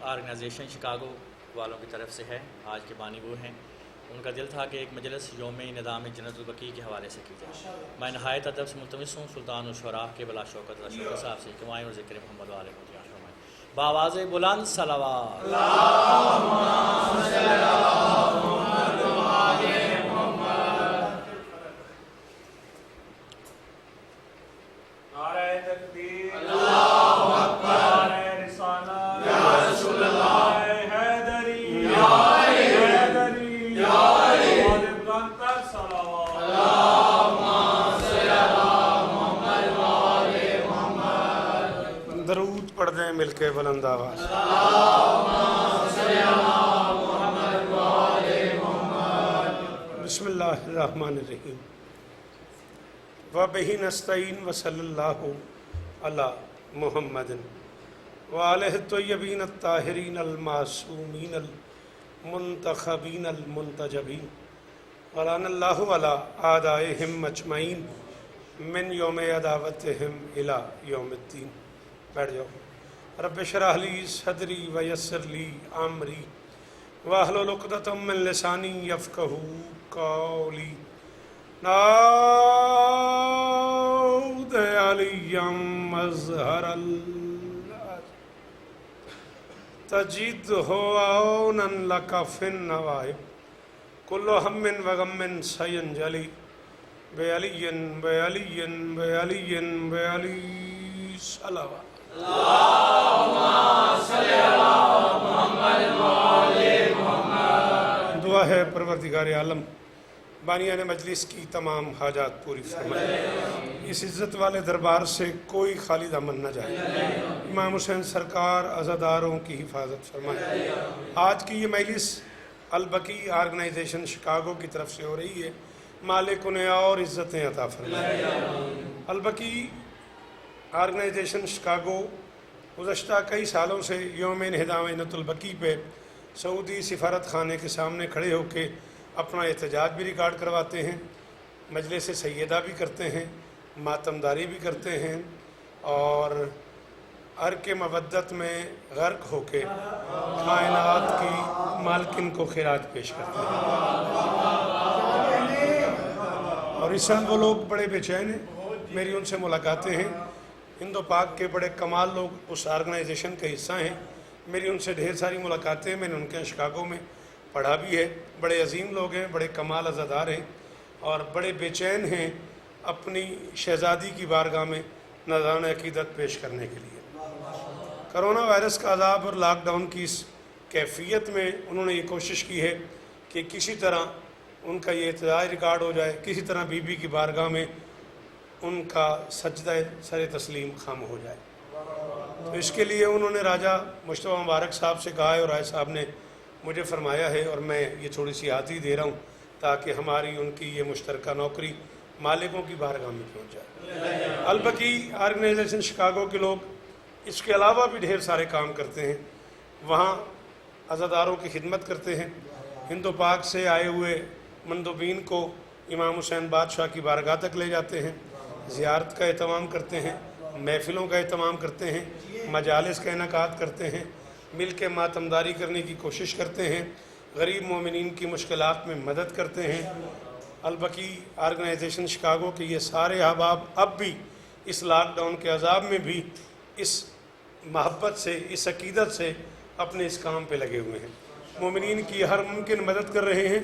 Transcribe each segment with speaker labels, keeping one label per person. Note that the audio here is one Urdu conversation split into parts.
Speaker 1: آرگنائزیشن شکاگو والوں کی طرف سے ہے. آج کے بانی وہ ہیں. ان کا دل تھا کہ ایک مجلس یوم نظام جنت البقیع کے حوالے سے کی جائے. میں نہایت ادب سے ملتمس ہوں سلطان الشعراء کے بلا شوکت شوکت صاحب سے کہ اور ذکر محمد و آل محمد فرمائیں. بآواز بلند صلوات.
Speaker 2: درود پڑھ دیں مل کے بلند آواز. بسم اللہ الرحمن الرحیم. وبہ نستعین وصلی اللہ علی محمد وآلہ الطیبین الطاہرین المعصومین المنتخبین المنتجبین ولعن اللہ علی اعدائہم اجمعین من یوم عداوتہم الی یوم الدین. بیٹھ جاؤ. رب اشرح لی صدری ویسر لی امری واحلل عقدۃ من لسانی یفقہوا قولی. نعوذ علی مظہر تجدہ عونا لک فی النوائب کل ہم وغم سینجلی بعلی بعلی بعلی بعلی صلوات. دعا ہے پروردگار عالم بانیان مجلس کی تمام حاجات پوری فرمائے. اس عزت والے دربار سے کوئی خالی دامن نہ جائے. امام حسین سرکار عزاداروں کی حفاظت فرمائے. آج کی یہ مجلس البقیع آرگنائزیشن شکاگو کی طرف سے ہو رہی ہے. مالک انہیں اور عزتیں عطا فرمائے. البقیع آرگنائزیشن شکاگو گزشتہ کئی سالوں سے یوم انہدام جنت البقیع پہ سعودی سفارت خانے کے سامنے کھڑے ہو کے اپنا احتجاج بھی ریکارڈ کرواتے ہیں, مجلس سیدہ بھی کرتے ہیں, ماتمداری بھی کرتے ہیں اور عرق مودت میں غرق ہو کے کائنات کی مالکن کو خراج پیش کرتے ہیں. اور اس سال وہ لوگ بڑے بے چین ہیں. میری ان سے ملاقاتیں ہیں. ہند و پاک کے بڑے کمال لوگ اس آرگنائزیشن کا حصہ ہیں. میری ان سے ڈھیر ساری ملاقاتیں. میں نے ان کے شکاگو میں پڑھا بھی ہے. بڑے عظیم لوگ ہیں, بڑے کمال عزادار ہیں اور بڑے بے چین ہیں اپنی شہزادی کی بارگاہ میں نذرانہ عقیدت پیش کرنے کے لیے. کرونا وائرس کا عذاب اور لاک ڈاؤن کی اس کیفیت میں انہوں نے یہ کوشش کی ہے کہ کسی طرح ان کا یہ احتجاج ریکارڈ ہو جائے, کسی طرح بی بی کی بارگاہ میں ان کا سجدہ سر تسلیم خم ہو جائے. تو اس کے لیے انہوں نے راجہ مشتبہ مبارک صاحب سے کہا ہے اور رائے صاحب نے مجھے فرمایا ہے اور میں یہ تھوڑی سی ہاتھی دے رہا ہوں تاکہ ہماری ان کی یہ مشترکہ نوکری مالکوں کی بارگاہ میں پہنچ جائے. البقیع آرگنائزیشن شکاگو کے لوگ اس کے علاوہ بھی ڈھیر سارے کام کرتے ہیں. وہاں عزاداروں کی خدمت کرتے ہیں. ہند و پاک سے آئے ہوئے مندوبین کو امام حسین بادشاہ کی بارگاہ تک لے جاتے ہیں, زیارت کا اہتمام کرتے ہیں, محفلوں کا اہتمام کرتے ہیں, مجالس کا انعقاد کرتے ہیں, مل کے ماتمداری کرنے کی کوشش کرتے ہیں, غریب مومنین کی مشکلات میں مدد کرتے ہیں. البقیع آرگنائزیشن شکاگو کے یہ سارے احباب اب بھی اس لاک ڈاؤن کے عذاب میں بھی اس محبت سے, اس عقیدت سے اپنے اس کام پہ لگے ہوئے ہیں. مومنین کی ہر ممکن مدد کر رہے ہیں.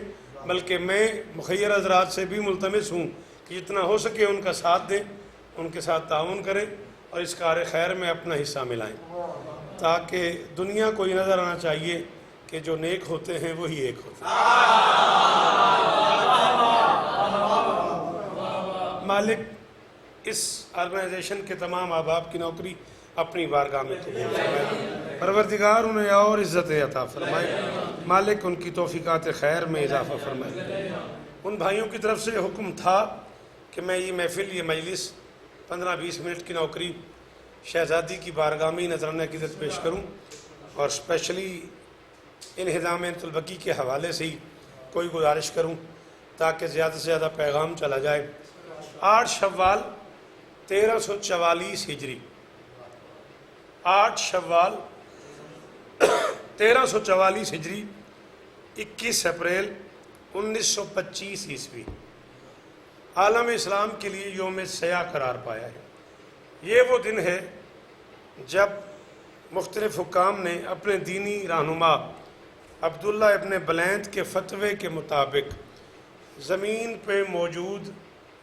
Speaker 2: بلکہ میں مخیر حضرات سے بھی ملتمس ہوں کہ جتنا ہو سکے ان کا ساتھ دیں, ان کے ساتھ تعاون کریں اور اس کار خیر میں اپنا حصہ ملائیں تاکہ دنیا کو یہ نظر آنا چاہیے کہ جو نیک ہوتے ہیں وہی ایک ہوتے ہیں. مالک اس آرگنائزیشن کے تمام احباب کی نوکری اپنی بارگاہ میں قبول فرمائے. پروردگار انہیں اور عزت عطا فرمائے. مالک ان کی توفیقات خیر میں اضافہ فرمائے. ان بھائیوں کی طرف سے حکم تھا کہ میں یہ محفل, یہ مجلس 15-20 منٹ کی نوکری شہزادی کی بارگاہ میں نذرانہ عقیدت پیش کروں اور اسپیشلی انہدام جنت البقیع کے حوالے سے ہی کوئی گزارش کروں تاکہ زیادہ سے زیادہ پیغام چلا جائے. 8 شوال 1344 ہجری, 8 شوال 1344 ہجری 21 اپریل 1925 عیسوی عالم اسلام کے لیے یوم سیاہ قرار پایا ہے۔ یہ وہ دن ہے جب مختلف حکام نے اپنے دینی رہنما عبداللہ ابن بلینت کے فتوے کے مطابق زمین پہ موجود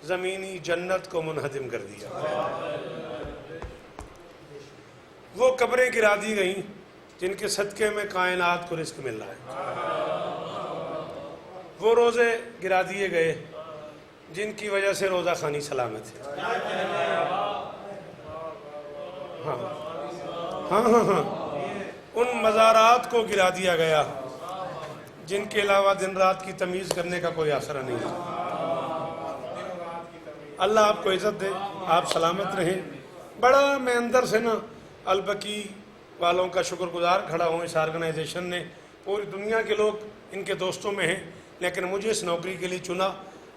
Speaker 2: زمینی جنت کو منہدم کر دیا۔ وہ قبریں گرا دی گئیں جن کے صدقے میں کائنات کو رزق مل رہا ہے۔ وہ روزے گرا دیے گئے جن کی وجہ سے روزہ خانی سلامت ہے۔ ہاں ان مزارات کو گرا دیا گیا جن کے علاوہ دن رات کی تمیز کرنے کا کوئی آسرا نہیں ہے۔ اللہ آپ کو عزت دے، آپ سلامت رہیں۔ بڑا میں اندر سے نا البقی والوں کا شکر گزار کھڑا ہوں۔ اس آرگنائزیشن نے، پوری دنیا کے لوگ ان کے دوستوں میں ہیں، لیکن مجھے اس نوکری کے لیے چنا،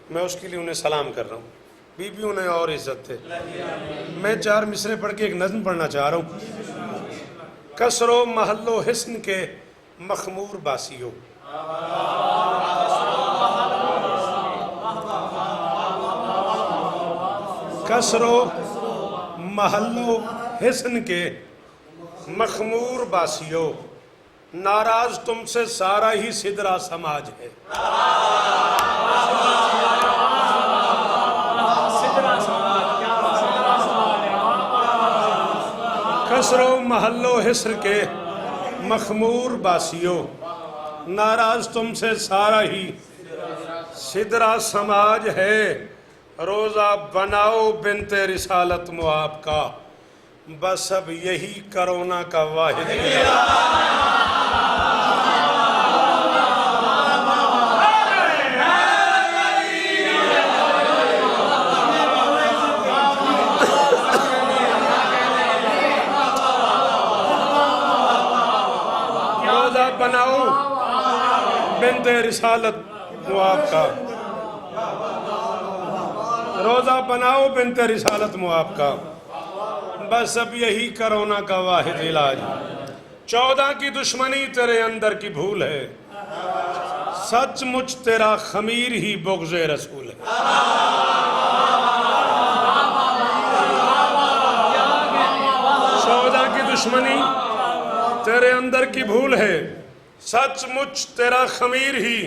Speaker 2: میں اس کے لیے انہیں سلام کر رہا ہوں۔ بھی انہیں اور عزت ہے۔ میں 4 مصرے پڑھ کے ایک نظم پڑھنا چاہ رہا ہوں۔ کسر و محل و حسن کے مخمور باسیو، کسر و محل و حسن کے مخمور باسیو، ناراض تم سے سارا ہی سدرا سماج ہے۔ کسر و محل و حسر کے مخمور باسیو، ناراض تم سے سارا ہی سدرا سماج ہے۔ روزہ بناؤ بنت رسالت معاب کا، بس اب یہی کرونا کا واحد روزہ بناؤ بنت رسالت معاب کا، روزہ بناؤ بنت رسالت معاب کا، بس اب یہی کرونا کا واحد علاج۔ 14 کی دشمنی تیرے اندر کی بھول ہے، سچ مچ تیرا خمیر ہی بغض رسول ہے۔ 14 کی دشمنی تیرے اندر کی بھول ہے، سچ مچ تیرا خمیر ہی۔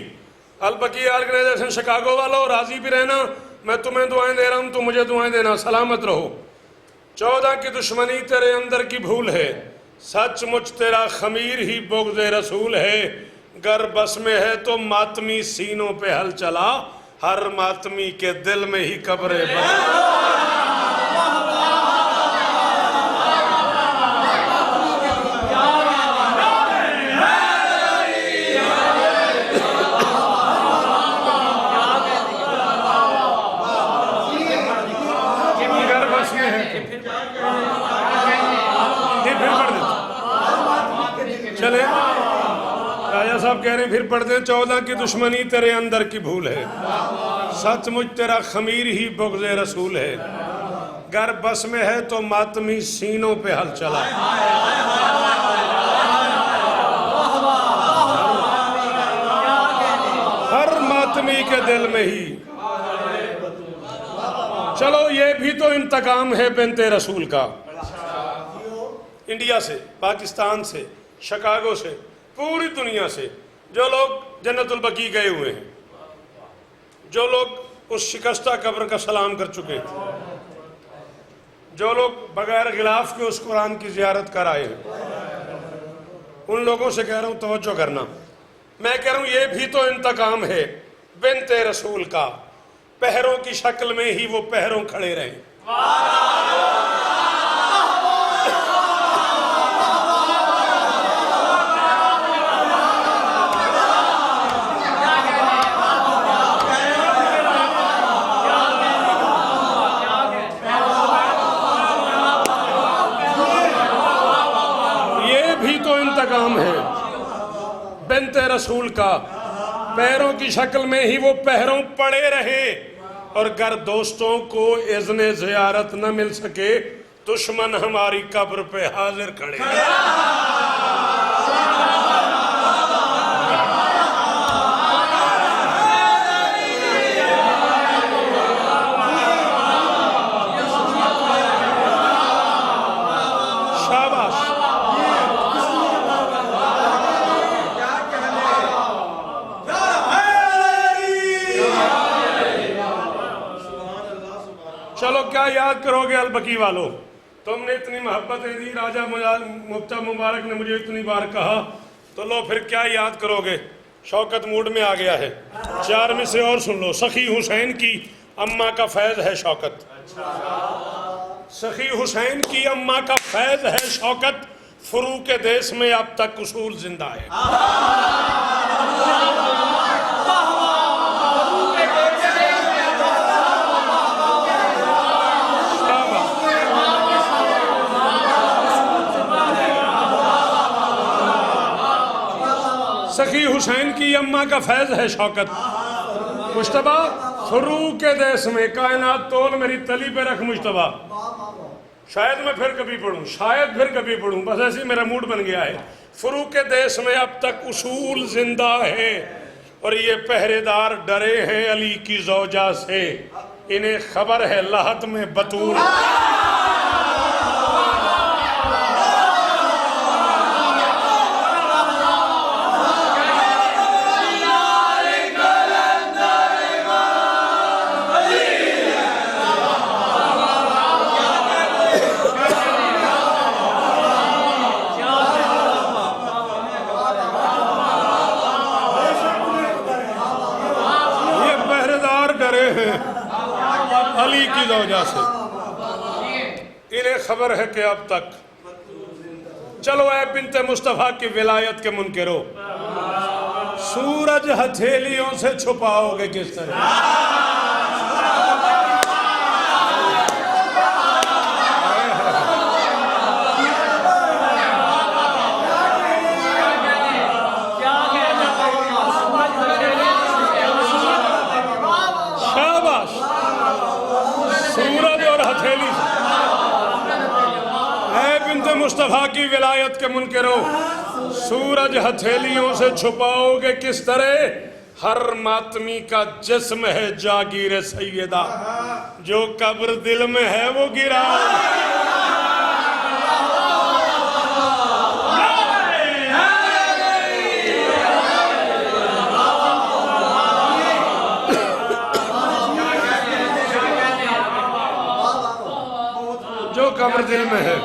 Speaker 2: البقی آرگنائزیشن شکاگو والوں راضی بھی رہنا، میں تمہیں دعائیں دے رہا ہوں، تم مجھے دعائیں دینا، سلامت رہو۔ 14 کی دشمنی تیرے اندر کی بھول ہے، سچ مچ تیرا خمیر ہی بغض رسول ہے۔ گر بس میں ہے تو ماتمی سینوں پہ ہل چلا، ہر ماتمی کے دل میں ہی قبر چلے راجہ صاحب کہہ رہے ہیں پھر پڑھ دیں۔ 14 کی دشمنی تیرے اندر کی بھول ہے، سچ مجھ تیرا خمیر ہی بغض رسول ہے۔ گر بس میں ہے تو ماتمی سینوں پہ ہل چلا، ہر ماتمی کے دل میں ہی۔ چلو یہ بھی تو انتقام ہے بنت رسول کا۔ انڈیا سے، پاکستان سے، شکاگو سے، پوری دنیا سے جو لوگ جنت البقیع گئے ہوئے ہیں، جو لوگ اس شکستہ قبر کا سلام کر چکے ہیں، جو لوگ بغیر غلاف کے اس قرآن کی زیارت کر آئے ہیں، ان لوگوں سے کہہ رہا ہوں توجہ کرنا۔ میں کہہ رہا ہوں یہ بھی تو انتقام ہے بنت رسول کا، پہروں کی شکل میں ہی وہ پہروں کھڑے رہیں۔ انتقام ہے بنت رسول کا، پیروں کی شکل میں ہی وہ پہروں پڑے رہے، اور گر دوستوں کو اذن زیارت نہ مل سکے، دشمن ہماری قبر پہ حاضر کھڑے۔ یاد کرو گے البکی والو؟ تم نے اتنی محبتیں دی، راجہ مفتہ مبارک نے مجھے اتنی بار کہا، تو لو پھر کیا یاد کرو گے؟ شوکت موڈ میں آ گیا ہے۔ 4 مصرے اور سن لو۔ سخی حسین کی اماں کا فیض ہے شوکت، سخی حسین کی اماں کا فیض ہے شوکت، فروغ دیس میں اب تک اصول زندہ ہے۔ سخی حسین کی اماں کا فیض ہے شوکت، مجتبیٰ فروغ کے دیس میں، کائنات تول میری تلی پہ رکھ مجتبیٰ۔ شاید میں پھر کبھی پڑھوں، شاید پھر کبھی پڑھوں، بس ایسی میرا موڈ بن گیا ہے۔ فروغ کے دیس میں اب تک اصول زندہ ہے، اور یہ پہرے دار ڈرے ہیں علی کی زوجہ سے، انہیں خبر ہے لحد میں بطول۔ علی کی زوجہ سے انہیں خبر ہے کہ اب تک۔ چلو اے بنت مصطفیٰ کی ولایت کے منکرو، سورج ہتھیلیوں سے چھپاؤ گے کس طرح؟ مصطفیٰ کی ولایت کے منکرو، سورج ہتھیلیوں سے چھپاؤ گے کس طرح؟ ہر ماتمی کا جسم ہے جاگیر سیدہ، جو قبر دل میں ہے وہ گرا۔ جو قبر دل میں ہے۔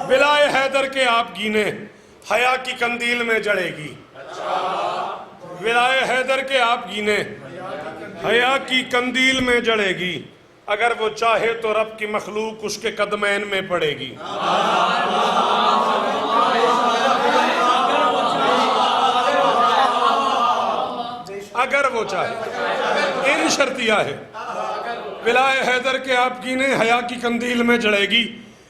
Speaker 2: بلائے حیدر کے آپ گینے حیا کی قندیل میں جڑے گی، بلائے حیدر کے آپ گینے حیا کی قندیل میں جڑے گی، اگر وہ چاہے تو رب کی مخلوق اس کے قدمین میں پڑے گی۔ اگر وہ چاہے، ان شرطیہ ہے، بلائے حیدر کے آپ گینے حیا کی قندیل میں جڑے گی،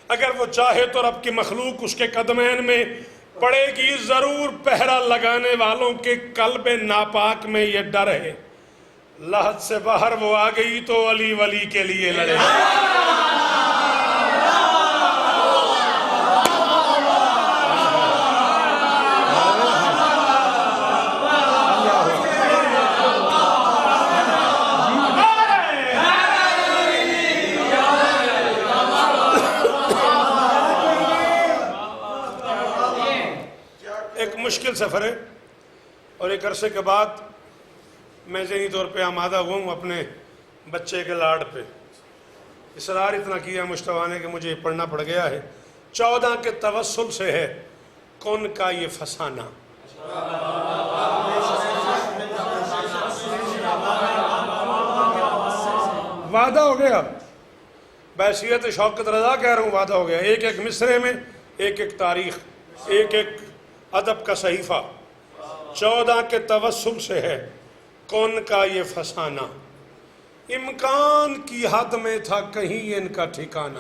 Speaker 2: اگر وہ چاہے تو رب کی مخلوق اس کے قدمین میں پڑے گی۔ ضرور پہرا لگانے والوں کے قلب ناپاک میں یہ ڈر ہے، لحد سے باہر وہ آ گئی تو علی ولی کے لیے لڑے گی۔ مشکل سفر ہے، اور ایک عرصے کے بعد میں ذہنی طور پہ آمادہ ہوا ہوں اپنے بچے کے لاڈ پہ۔ اصرار اتنا کیا مجتبیٰ نے کہ مجھے پڑھنا پڑ گیا ہے۔ 14 کے توسل سے ہے کون کا یہ فسانہ، وعدہ ہو گیا، بحیثیت شوکت رضا کہہ رہا ہوں، وعدہ ہو گیا۔ ایک ایک مصرے میں ایک ایک تاریخ، ایک ایک ادب کا صحیفہ۔ 14 کے توسل سے ہے کون کا یہ فسانہ، امکان کی حد میں تھا کہیں ان کا ٹھکانہ۔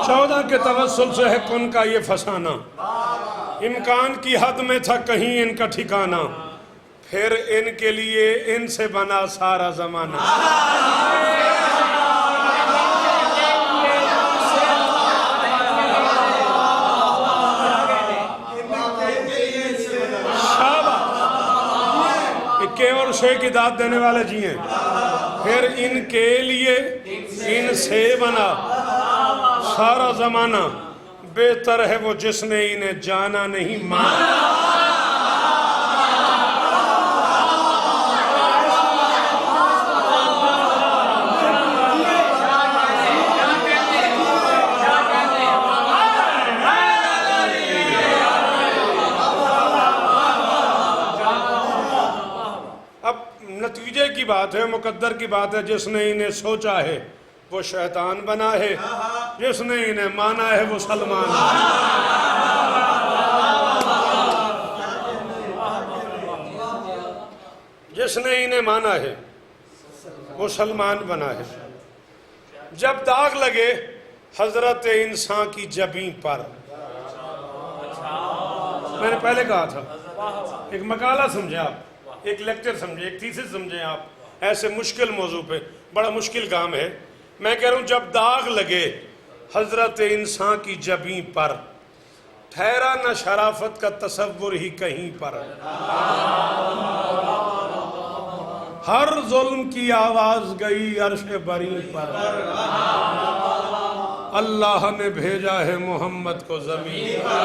Speaker 2: 14 کے توسل سے ہے کون کا یہ فسانہ، امکان کی حد میں تھا کہیں ان کا ٹھکانہ، پھر ان کے لیے ان سے بنا سارا زمانہ۔ اکے اور شے کی داد دینے والے جی ہیں۔ پھر ان کے لیے ان سے بنا سارا زمانہ، بہتر ہے وہ جس نے انہیں جانا نہیں مانا۔ اب نتیجے کی بات ہے، مقدر کی بات ہے، جس نے انہیں سوچا ہے وہ شیطان بنا ہے، جس نے انہیں مانا ہے وہ سلمان ہے۔ جس نے انہیں مانا ہے وہ سلمان بنا ہے۔ جب داغ لگے حضرت انسان کی جبیں پر، میں نے پہلے کہا تھا ایک مقالہ سمجھے آپ، ایک لیکچر سمجھے، ایک تھیسس سمجھے آپ، ایسے مشکل موضوع پہ، بڑا مشکل کام ہے۔ میں کہہ رہا ہوں جب داغ لگے حضرت انسان کی جبیں پر، ٹھہرا نہ شرافت کا تصور ہی کہیں پر، ہر ظلم کی آواز گئی عرش بری پر، اللہ نے بھیجا ہے محمد کو زمین پر۔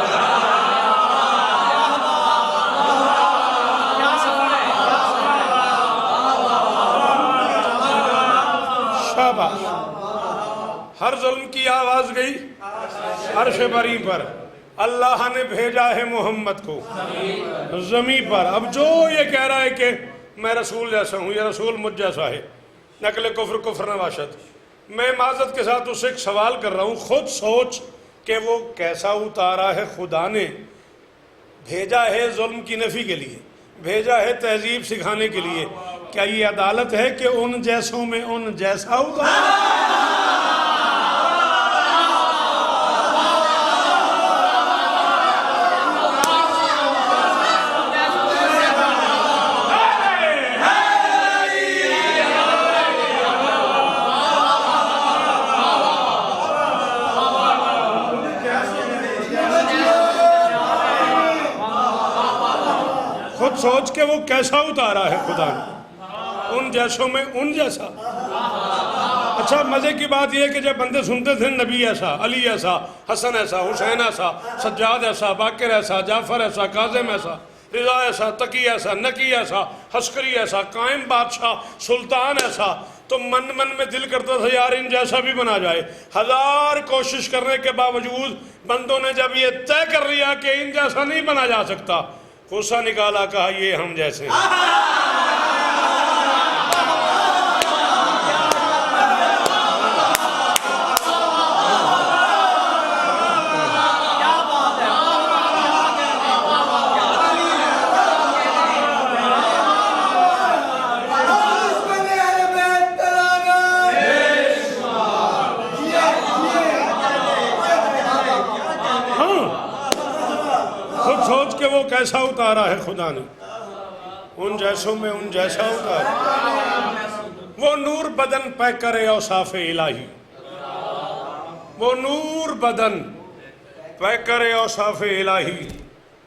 Speaker 2: شاباش، ہر ظلم کی آواز گئی عرش بری پر، اللہ نے بھیجا ہے محمد کو زمین پر۔ اب جو یہ کہہ رہا ہے کہ میں رسول جیسا ہوں، یہ رسول مجھ جیسا ہے، نقل کفر کفر نواشد، میں معذرت کے ساتھ اس سے ایک سوال کر رہا ہوں، خود سوچ کہ وہ کیسا اتارا ہے خدا نے۔ بھیجا ہے ظلم کی نفی کے لیے، بھیجا ہے تہذیب سکھانے کے لیے، کیا یہ عدالت ہے کہ ان جیسوں میں ان جیسا اتارا؟ خود سوچ کے وہ کیسا اتارا ہے خدا نے، ان جیسوں میں ان جیسا۔ اچھا مزے کی بات یہ ہے کہ جب بندے سنتے تھے نبی ایسا، علی ایسا، حسن ایسا، حسین ایسا، سجاد ایسا، باقر ایسا، جعفر ایسا، کاظم ایسا، رضا ایسا، تقی ایسا، نقی ایسا، حسکری ایسا، قائم بادشاہ، سلطان ایسا، تو من میں دل کرتا تھا یار ان جیسا بھی بنا جائے۔ ہزار کوشش کرنے کے باوجود بندوں نے جب یہ طے کر لیا کہ ان جیسا نہیں بنا جا سکتا، غصہ نکالا، کہا یہ ہم جیسے ہیں۔ سوچ کہ وہ کیسا اتارا ہے خدا نے، ان جیسوں میں ان جیسا اتارا۔ وہ نور بدن پہ کرے اوصاف الہی، وہ نور بدن پہ کرے اوصاف الہی،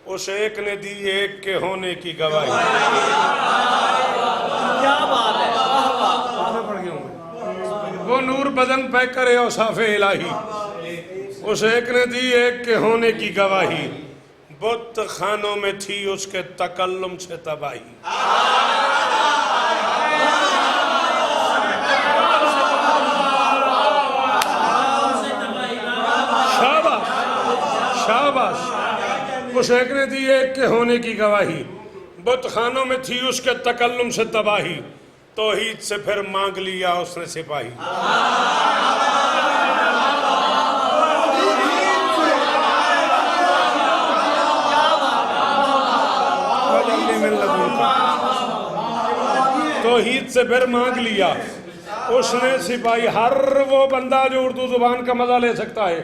Speaker 2: اس ایک نے دی ایک کے ہونے کی گواہی۔ وہ نور بدن پہ کرے اوصاف الہی، اس ایک نے دی ایک کے ہونے کی گواہی، بت خانوں میں تھی اس کے تکلم سے تباہی۔ شاباش شاباش، اس ایک نے دی ایک کے ہونے کی گواہی، بت خانوں میں تھی اس کے تکلم سے تباہی، توحید سے پھر مانگ لیا اس نے سپاہی۔ توحید سے پھر مانگ لیا اس نے سپاہی۔ ہر وہ بندہ جو اردو زبان کا مزہ لے سکتا ہے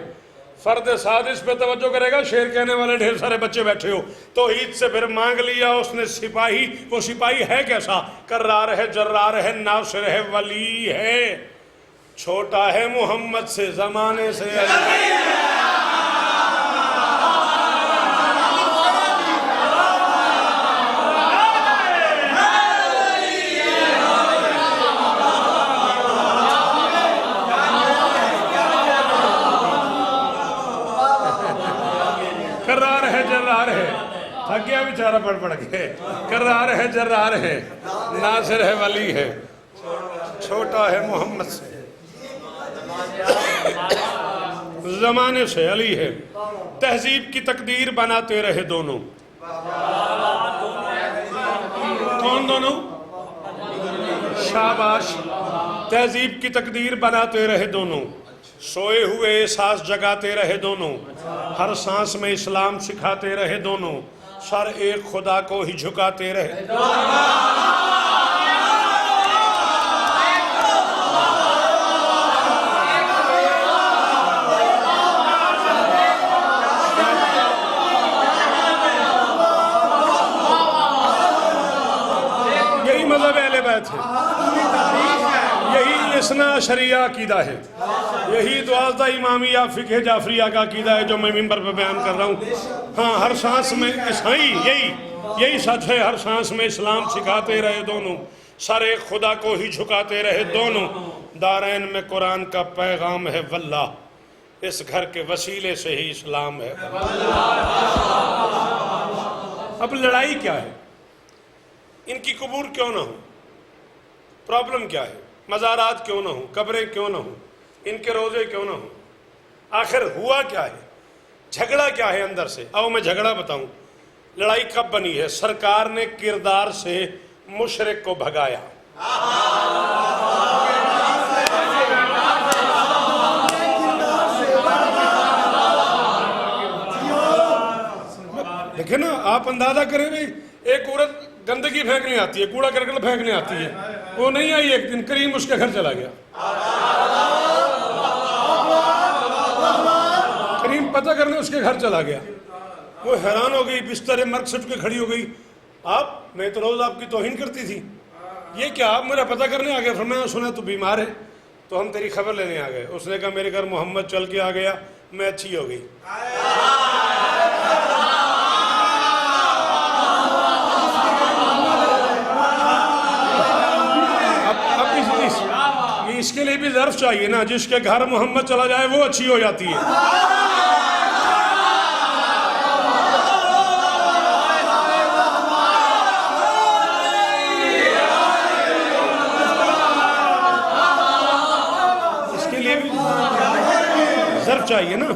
Speaker 2: فرد سادس پہ توجہ کرے گا، شعر کہنے والے ڈھیر سارے بچے بیٹھے ہو۔ توحید سے پھر مانگ لیا اس نے سپاہی، وہ سپاہی ہے کیسا؟ کرار ہے، جرار ہے، ناصر ہے، ولی ہے، چھوٹا ہے محمد سے، زمانے سے علی۔ تھک گیا بیچارہ پڑھ کے. کرار ہے جرار ہے ناصر ہے ولی ہے چھوٹا ہے محمد سے زمانے سے علی ہے. تہذیب کی تقدیر بناتے رہے دونوں. کون دونوں؟ شاباش. تہذیب کی تقدیر بناتے رہے دونوں. سوئے ہوئے احساس جگاتے رہے دونوں. ہر سانس میں اسلام سکھاتے رہے دونوں. سر ایک خدا کو ہی جھکاتے رہے. یہی مذہب اہل بیت ہے. یہی اثنا عشریہ عقیدہ ہے. یہی 12 امامیہ فقہ جعفریہ کا عقیدہ ہے جو میں منبر پہ بیان کر رہا ہوں. ہاں ہر سانس میں یہی سچ ہے. ہر سانس میں اسلام سکھاتے رہے دونوں. سر ایک خدا کو ہی جھکاتے رہے دونوں. دارین میں قرآن کا پیغام ہے واللہ. اس گھر کے وسیلے سے ہی اسلام ہے. اب لڑائی کیا ہے؟ ان کی قبور کیوں نہ ہو؟ پرابلم کیا ہے؟ مزارات کیوں نہ ہو؟ قبریں کیوں نہ ہو؟ ان کے روزے کیوں نہ ہو؟ آخر ہوا کیا ہے؟ جھگڑا کیا ہے اندر سے؟ آؤ میں جھگڑا بتاؤں. لڑائی کب بنی ہے؟ سرکار نے کردار سے مشرک کو بھگایا. دیکھیں نا آپ اندازہ کریں بھائی. ایک عورت گندگی پھینکنے آتی ہے, کوڑا کرکٹ پھینکنے آتی ہے, وہ نہیں آئی ایک دن, کریم اس کے گھر چلا گیا. کریم پتہ کرنے اس کے گھر چلا گیا. وہ حیران ہو گئی, بستر مرگ سے اٹھ کے کھڑی ہو گئی. آپ, میں تو روز آپ کی توہین کرتی تھی, یہ کیا آپ میرا پتہ کرنے آ گئے؟ فرمایا سنا تو بیمار ہے تو ہم تیری خبر لینے آ گئے. اس نے کہا میرے گھر محمد چل کے آ گیا, میں اچھی ہو گئی. اس کے لیے بھی ظرف چاہیے نا, جس کے گھر محمد چلا جائے وہ اچھی ہو جاتی ہے. اس کے لیے بھی ظرف چاہیے نا.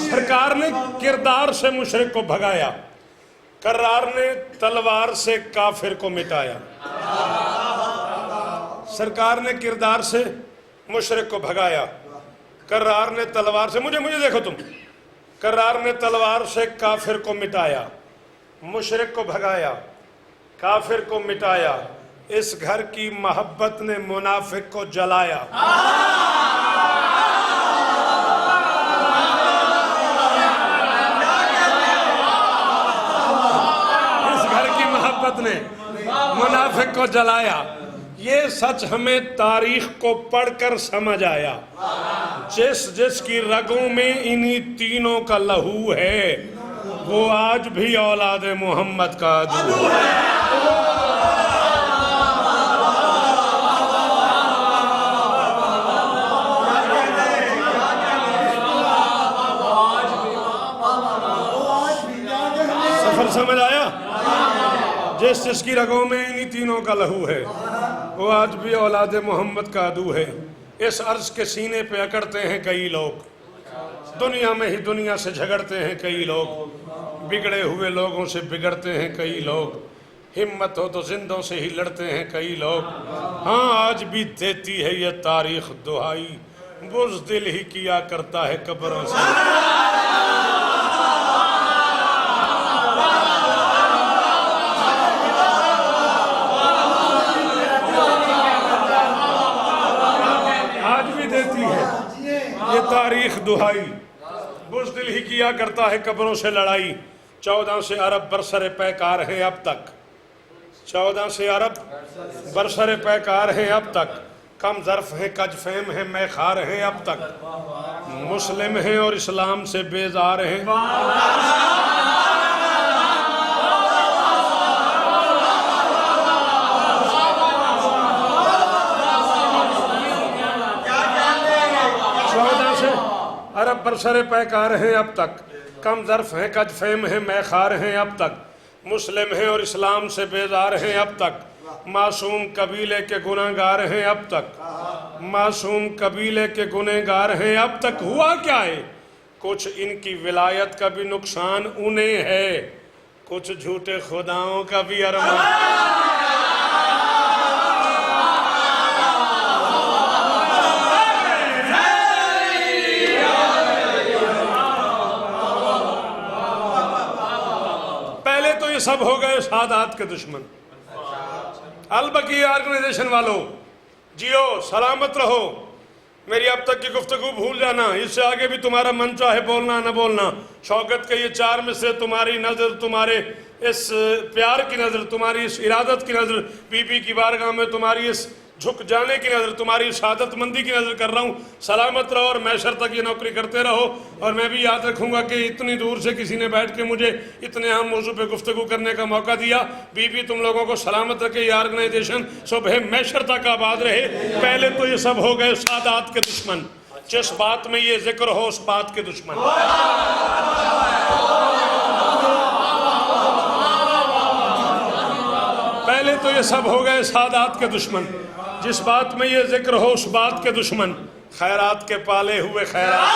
Speaker 2: سرکار نے کردار سے مشرک کو بھگایا, کرار نے تلوار سے کافر کو مٹایا. سرکار نے کردار سے مشرک کو بھگایا, کرار نے تلوار سے, مجھے دیکھو تم, کرار نے تلوار سے کافر کو مٹایا, مشرک کو بھگایا, کافر کو مٹایا. اس گھر کی محبت نے منافق کو جلایا. اس گھر کی محبت نے منافق کو جلایا. یہ سچ ہمیں تاریخ کو پڑھ کر سمجھ آیا. جس کی رگوں میں انہی تینوں کا لہو ہے, وہ آج بھی اولاد محمد کا عدو ہے. سفر سمجھ آیا؟ جس کی رگوں میں انہی تینوں کا لہو ہے, وہ آج بھی اولاد محمد کا عدو ہے. اس عرض کے سینے پہ اکڑتے ہیں کئی لوگ, دنیا میں ہی دنیا سے جھگڑتے ہیں کئی لوگ, بگڑے ہوئے لوگوں سے بگڑتے ہیں کئی لوگ, ہمت ہو تو زندوں سے ہی لڑتے ہیں کئی لوگ. ہاں آج بھی دیتی ہے یہ تاریخ دہائی, بزدل ہی کیا کرتا ہے قبروں سے. یہ تاریخ دہائی, بزدل ہی کیا کرتا ہے قبروں سے لڑائی. 14 سے عرب برسر پیکار ہیں اب تک, 14 سے عرب برسر پیکار ہیں اب تک. کم ظرف ہیں, کج فہم ہیں, میں خار ہیں اب تک. مسلم ہیں اور اسلام سے بیزار ہیں. عرب برسر پیکار ہیں اب تک, کم ظرف ہیں کج فہم ہیں میں خار ہیں اب تک مسلم ہیں اور اسلام سے بیزار ہیں اب تک معصوم قبیلے کے گنہگار ہیں اب تک معصوم قبیلے کے گنہگار ہیں اب تک ہوا کیا ہے کچھ ان کی ولایت کا بھی نقصان انہیں ہے کچھ جھوٹے خداؤں کا بھی ارمان سب ہو گئے سادات کے دشمن البقیہ آرگنائزیشن والوں جیو سلامت رہو میری اب تک کی گفتگو بھول جانا اس سے آگے بھی تمہارا من چاہے بولنا نہ بولنا شوکت کے یہ 4 میں سے تمہاری نظر تمہارے اس پیار کی نظر تمہاری اس ارادت کی نظر بی بی کی بارگاہ میں تمہاری اس جھک جانے کی نظر تمہاری سعادت مندی کی نظر کر رہا ہوں سلامت رہو اور محشر تک یہ نوکری کرتے رہو اور میں بھی یاد رکھوں گا کہ اتنی دور سے کسی نے بیٹھ کے مجھے اتنے اہم موضوع پہ گفتگو کرنے کا موقع دیا بی بی تم لوگوں کو سلامت رکھے یہ آرگنائزیشن صبح محشر تک آباد رہے پہلے تو یہ سب ہو گئے سادات کے دشمن جس بات میں یہ ذکر ہو اس بات کے دشمن پہلے تو یہ سب ہو گئے سادات کے دشمن جس بات میں یہ ذکر ہو اس بات کے دشمن خیرات کے پالے ہوئے خیرات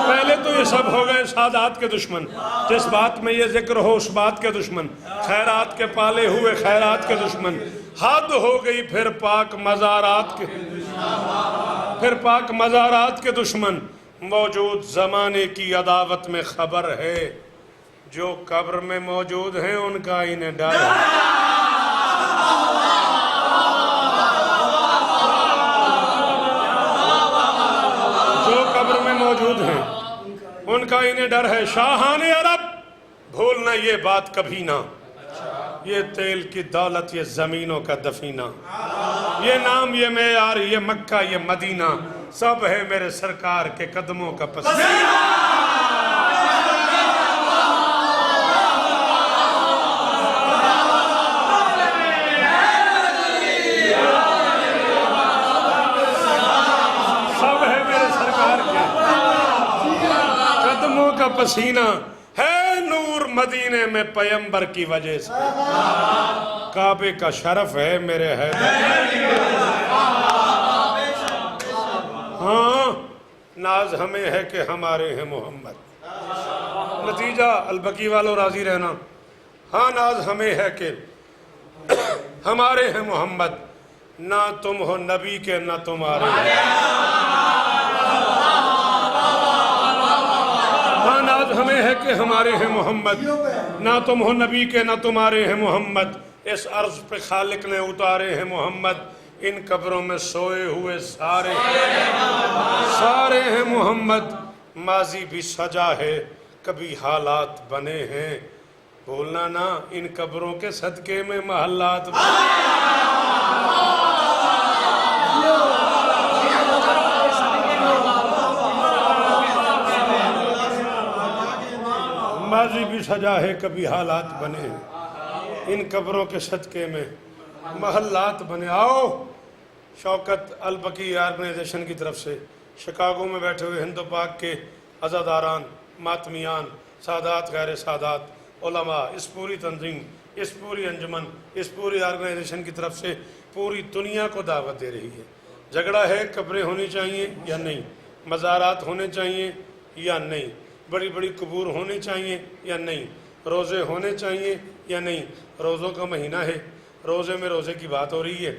Speaker 2: پہلے تو یہ سب ہو گئے سادات کے دشمن جس بات میں یہ ذکر ہو اس بات کے دشمن خیرات کے پالے ہوئے خیرات کے دشمن حد ہو گئی پھر پاک مزارات کے دشمن موجود زمانے کی عداوت میں خبر ہے جو قبر میں موجود ہیں ان کا انہیں ڈر ہے جو قبر میں موجود ہیں ان کا انہیں ڈر ہے شاہان عرب بھولنا یہ بات کبھی نہ یہ تیل کی دولت یہ زمینوں کا دفینہ یہ نام یہ معیار یہ مکہ یہ مدینہ سب ہے میرے سرکار کے قدموں کا پسینہ سب ہے میرے سرکار کے قدموں کا پسینہ ہے نور مدینے میں پیمبر کی وجہ سے کعبے کا شرف ہے میرے حیدر ہاں ناز ہمیں ہے کہ ہمارے ہیں محمد نتیجہ البقی والوں راضی رہنا ہاں ناز ہمیں ہے کہ ہمارے ہیں محمد نہ تم ہو نبی کے نہ تمہارے ہاں ناز ہمیں ہے کہ ہمارے ہیں محمد نہ تم ہو نبی کے نہ تمہارے ہیں محمد اس عرض پہ خالق نے اتارے ہیں محمد ان قبروں میں سوئے ہوئے سارے ہیں محمد ماضی بھی سجا ہے کبھی حالات بنے ہیں بولنا نا ان قبروں کے صدقے میں محلات ماضی بھی سجا ہے کبھی حالات بنے ہیں ان قبروں کے صدقے میں محلات بنے آؤ شوکت البقی آرگنائزیشن کی طرف سے شکاگو میں بیٹھے ہوئے ہند و پاک کے عزاداران ماتمیان سادات غیر سادات علماء اس پوری تنظیم اس پوری انجمن اس پوری آرگنائزیشن کی طرف سے پوری دنیا کو دعوت دے رہی ہے جھگڑا ہے قبریں ہونی چاہیے یا نہیں مزارات ہونے چاہیے یا نہیں بڑی بڑی قبور ہونے چاہیے یا نہیں روزے ہونے چاہیے یا نہیں روزوں کا مہینہ ہے روزے میں روزے کی بات ہو رہی ہے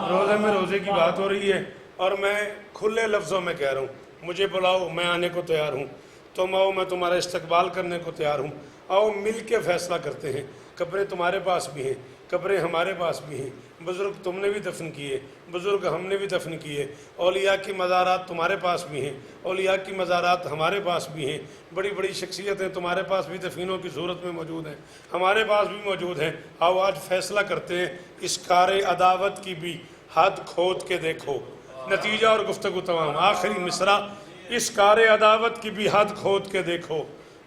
Speaker 2: روزے میں روزے کی بات ہو رہی ہے اور میں کھلے لفظوں میں کہہ رہا ہوں مجھے بلاؤ میں آنے کو تیار ہوں تم آؤ میں تمہارا استقبال کرنے کو تیار ہوں آؤ مل کے فیصلہ کرتے ہیں قبریں تمہارے پاس بھی ہیں قبریں ہمارے پاس بھی ہیں بزرگ تم نے بھی دفن کیے بزرگ ہم نے بھی دفن کیے اولیاء کی مزارات تمہارے پاس بھی ہیں اولیاء کی مزارات ہمارے پاس بھی ہیں بڑی بڑی شخصیتیں تمہارے پاس بھی دفینوں کی صورت میں موجود ہیں ہمارے پاس بھی موجود ہیں آؤ آج فیصلہ کرتے ہیں اس کار عداوت کی بھی حد کھود کے دیکھو نتیجہ اور گفتگو تمام آخری مصرع اس کار عداوت کی بھی حد کھود کے دیکھو